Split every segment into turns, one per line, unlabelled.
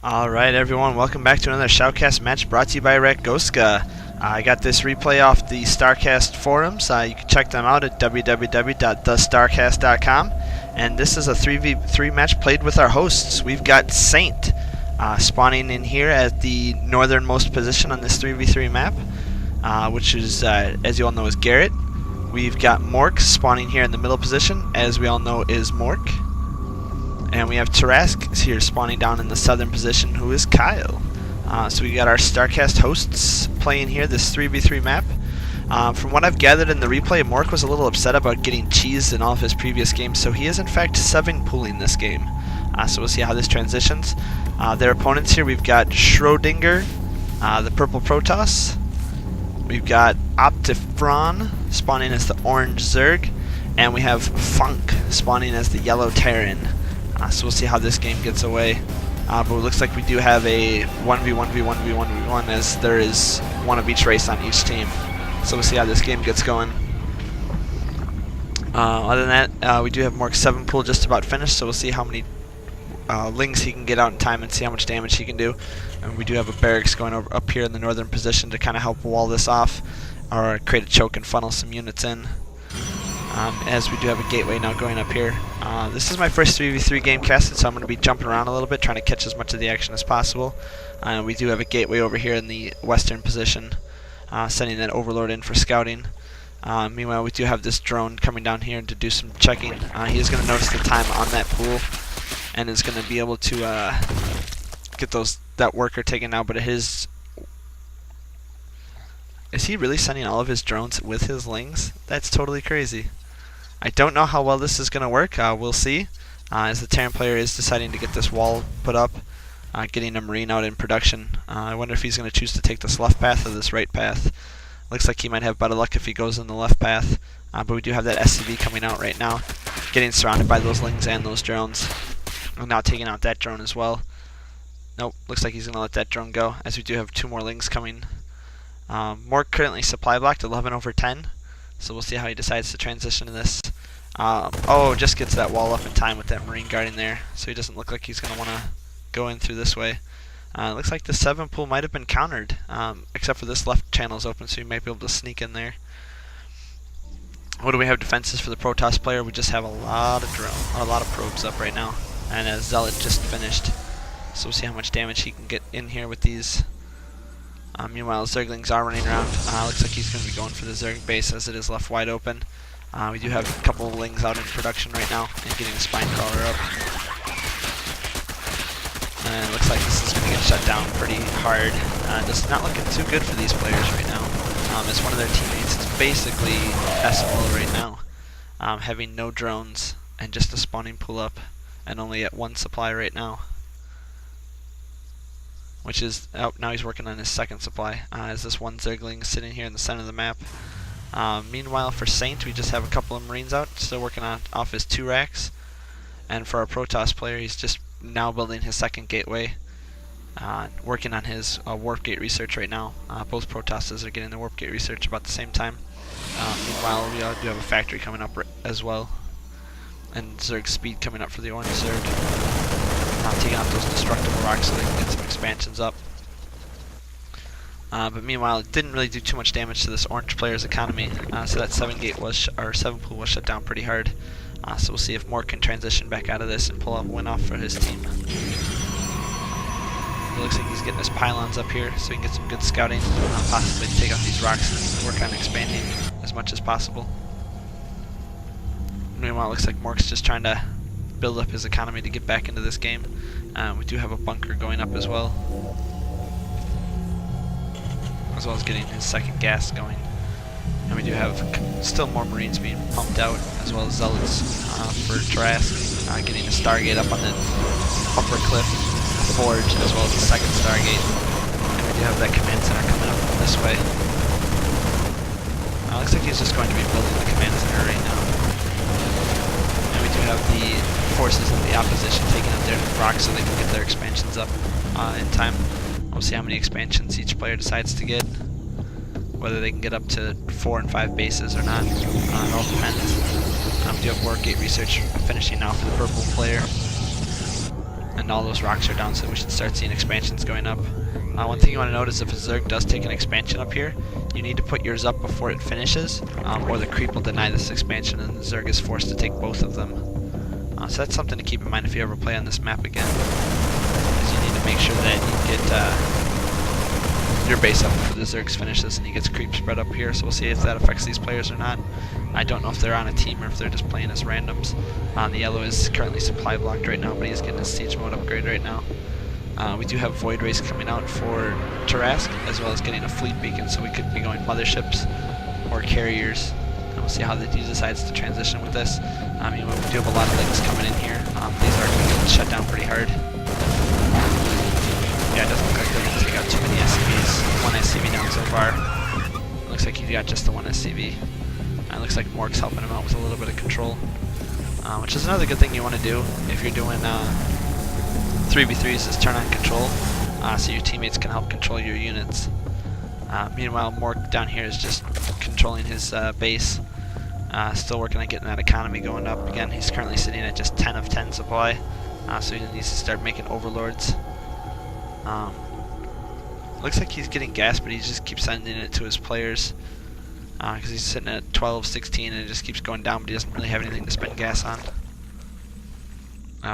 Alright everyone, welcome back to another Shoutcast match brought to you by Goska. I got this replay off the Starcast forums. You can check them out at www.thestarcast.com. And this is a 3v3 match played with our hosts. We've got Saint spawning in here at the northernmost position on this 3v3 map, which is, as you all know, is Garrett. We've got Mork spawning here in the middle position, as we all know is Mork. And we have Tarask here spawning down in the southern position, who is Kyle. So we got our Starcast hosts playing here this 3v3 map. From what I've gathered in the replay, Mork was a little upset about getting cheesed in all of his previous games, so he is in fact 7-pooling this game. So we'll see how this transitions. Their opponents here, we've got Schrodinger, the purple Protoss. We've got Optifron spawning as the orange Zerg. And we have Funk spawning as the yellow Terran. So we'll see how this game gets away. But it looks like we do have a 1v1v1v1v1 as there is one of each race on each team. So we'll see how this game gets going. Other than that, we do have Mork's 7-pool just about finished, so we'll see how many lings he can get out in time and see how much damage he can do. And we do have a barracks going over up here in the northern position to kind of help wall this off or create a choke and funnel some units in. As we do have a gateway now going up here. This is my first 3v3 game casted, so I'm going to be jumping around a little bit, trying to catch as much of the action as possible. We do have a gateway over here in the western position, sending that overlord in for scouting. Meanwhile, we do have this drone coming down here to do some checking. He is going to notice the time on that pool, and is going to be able to get that worker taken out. But is he really sending all of his drones with his lings? That's totally crazy. I don't know how well this is going to work. We'll see. As the Terran player is deciding to get this wall put up, getting a Marine out in production. I wonder if he's going to choose to take this left path or this right path. Looks like he might have better luck if he goes in the left path. But we do have that SCV coming out right now, getting surrounded by those lings and those drones. And now taking out that drone as well. Nope, looks like he's going to let that drone go, as we do have 2 more lings coming. Mork currently supply blocked 11/10, so we'll see how he decides to transition to this. Oh, just gets that wall up in time with that Marine guarding there, so he doesn't look like he's going to want to go in through this way. Looks like the 7-pool might have been countered, except for this left channel is open, so you might be able to sneak in there. What do we have defenses for the Protoss player? We just have a lot of probes up right now, and a Zealot just finished, so we'll see how much damage he can get in here with these. Meanwhile, Zerglings are running around. Looks like he's going to be going for the Zerg base as it is left wide open. We do have a couple of lings out in production right now and getting the spine crawler up. And it looks like this is going to get shut down pretty hard. Just not looking too good for these players right now. As one of their teammates is basically SMO right now, having no drones and just a spawning pull up and only at 1 supply right now. Which is, oh, now he's working on his 2nd supply, as this one Zergling is sitting here in the center of the map. Meanwhile, for Saint, we just have a couple of Marines out, still working off his 2 racks. And for our Protoss player, he's just now building his 2nd gateway, working on his warp gate research right now. Both Protosses are getting the warp gate research about the same time. Meanwhile, we do have a factory coming up as well, and Zerg speed coming up for the orange Zerg. Taking out those destructible rocks so they can get some expansions up. But meanwhile, it didn't really do too much damage to this orange player's economy, so that 7-pool was shut down pretty hard. So we'll see if Mork can transition back out of this and pull a win off for his team. It looks like he's getting his pylons up here so he can get some good scouting, possibly take out these rocks and work on expanding as much as possible. Meanwhile, it looks like Mork's just trying to build up his economy to get back into this game. We do have a bunker going up as well as getting his 2nd gas going. And we do have still more Marines being pumped out, as well as Zealots for Tarask, getting a Stargate up on the upper cliff, a forge, as well as the 2nd Stargate. And we do have that command center coming up this way. Looks like he's just going to be building the command center right now. And we do have the forces in the opposition taking up their rocks so they can get their expansions up in time. We'll see how many expansions each player decides to get, whether they can get up to 4 and 5 bases or not. It all depends. We do have warp gate research finishing now for the purple player. And all those rocks are down, so we should start seeing expansions going up. One thing you want to note is if a Zerg does take an expansion up here, you need to put yours up before it finishes, or the creep will deny this expansion and the Zerg is forced to take both of them. So that's something to keep in mind if you ever play on this map again, is you need to make sure that you get your base up before the Zergs finishes and he gets creep spread up here. So we'll see if that affects these players or not. I don't know if they're on a team or if they're just playing as randoms. The yellow is currently supply blocked right now, but he's getting his siege mode upgrade right now. We do have Void Rays coming out for Tarask, as well as getting a fleet beacon, so we could be going motherships or carriers. And we'll see how the D decides to transition with this. We do have a lot of links coming in here. These are going to get shut down pretty hard. Yeah, it doesn't look like they're going to take out too many SCVs. One SCV down so far. It looks like he got just the one SCV. It looks like Mork's helping him out with a little bit of control. Which is another good thing you want to do if you're doing 3v3s, is turn on control, so your teammates can help control your units. Meanwhile, Mork down here is just controlling his base. Still working on getting that economy going up. Again, he's currently sitting at just 10 of 10 supply, so he needs to start making overlords. Looks like he's getting gas, but he just keeps sending it to his players, because he's sitting at 12, 16, and it just keeps going down, but he doesn't really have anything to spend gas on.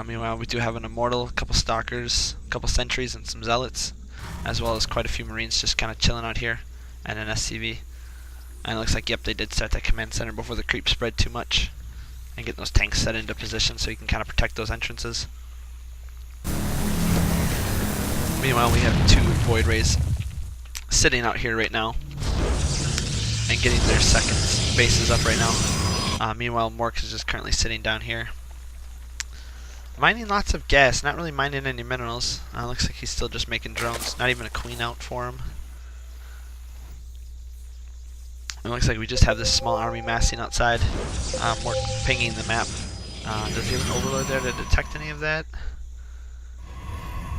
Meanwhile, we do have an Immortal, a couple Stalkers, a couple Sentries, and some Zealots, as well as quite a few Marines just kind of chilling out here, and an SCV. And it looks like, yep, they did start that command center before the creep spread too much, and getting those tanks set into position so you can kind of protect those entrances. Meanwhile, we have two Void Rays sitting out here right now, and getting their second bases up right now. Meanwhile, Mork is just currently sitting down here, mining lots of gas, not really mining any minerals. Looks like he's still just making drones, not even a queen out for him. It looks like we just have this small army massing outside. Mork pinging the map. Does he have an overload there to detect any of that?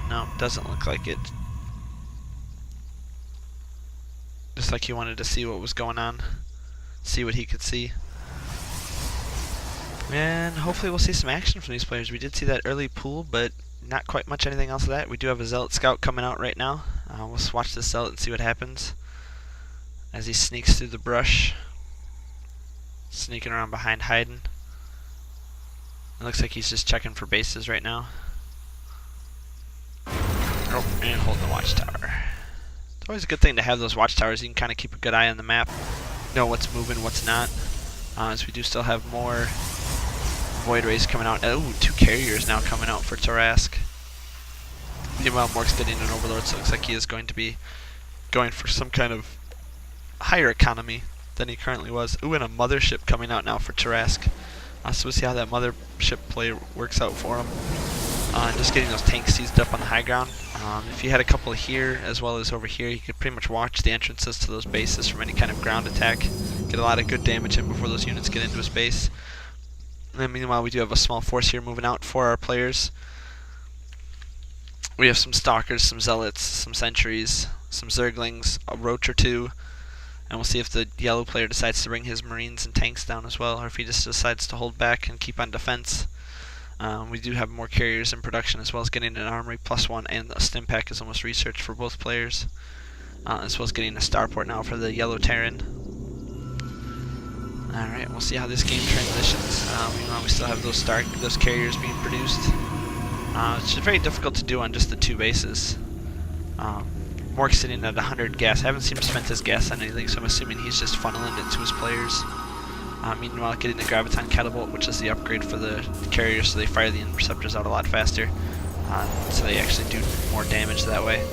No, doesn't look like it. Just like he wanted to see what was going on, see what he could see. And hopefully we'll see some action from these players. We did see that early pool, but not quite much anything else of that. We do have a Zealot Scout coming out right now. We'll watch this Zealot and see what happens as he sneaks through the brush, sneaking around behind, hiding. It looks like he's just checking for bases right now. Oh, and holding the watchtower. It's always a good thing to have those watchtowers. You can kind of keep a good eye on the map, know what's moving, what's not. As we do still have more Void Rays coming out. Oh, two carriers now coming out for Tarask. Meanwhile, Mork's getting an Overlord, so it looks like he is going to be going for some kind of higher economy than he currently was. Ooh, and a mothership coming out now for Tarask. So we'll see how that mothership play works out for him. Just getting those tanks seized up on the high ground. If you had a couple here as well as over here, you could pretty much watch the entrances to those bases from any kind of ground attack. Get a lot of good damage in before those units get into his base. And then meanwhile, we do have a small force here moving out for our players. We have some Stalkers, some Zealots, some Sentries, some Zerglings, a Roach or two. And we'll see if the yellow player decides to bring his Marines and tanks down as well, or if he just decides to hold back and keep on defense. We do have more carriers in production, as well as getting an armory +1, and a stim pack is almost researched for both players, as well as getting a starport now for the yellow Terran. Alright, we'll see how this game transitions. Meanwhile, we still have those carriers being produced. It's very difficult to do on just the two bases. Mork's sitting at 100 gas. I haven't seen him spend his gas on anything, so I'm assuming he's just funneling it to his players. Meanwhile, getting the Graviton Catapult, which is the upgrade for the carriers, so they fire the interceptors out a lot faster. So they actually do more damage that way.